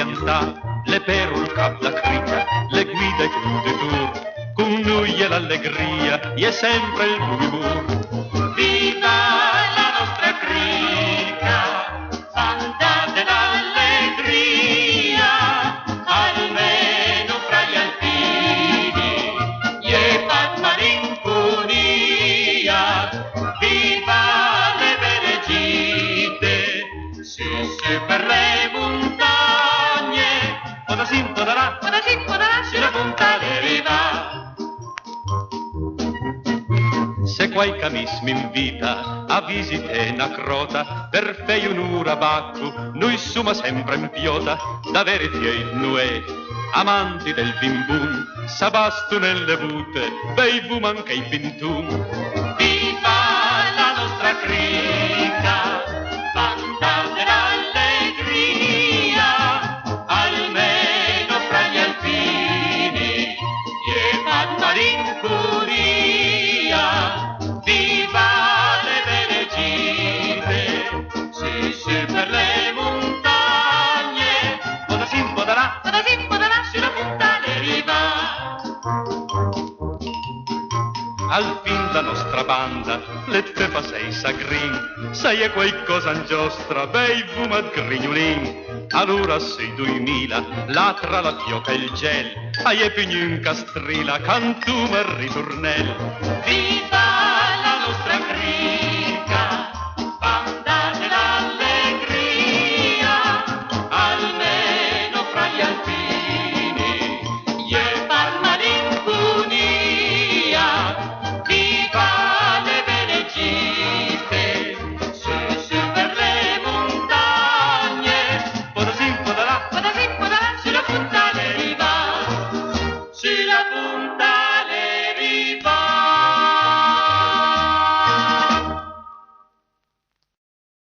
realtà, le perul cap da crica, le guide crude tour, con noi è l'allegria, e è sempre il murmur. Viva la nostra crica, banda dell'allegria, almeno fra gli alpini, e fa malinconia. Viva le belle gite, sì, per le montagne, podasim podarà, sulla punta deriva. Se quai camis m'invita a visite na crota, per fei un'ura bacco, noi suma sempre in piota, da veriti e nuè, amanti del bim bum, sabasto nelle bute, bei bum anche i pintun. Viva la nostra crica, banda dell'allegria, almeno fra gli alpini, e fa malinconia. Viva le belle gite, sì, per le montagne, podasim podarà, sulla punta deriva. Al fin la nostra banda, le te fa sei sagrin, sai è qualcosa in giostra, bei fumat grignolin. Allora sei 2000, l'atra la fioca e il gel, ai e pignun castrila, cantum e ritornel.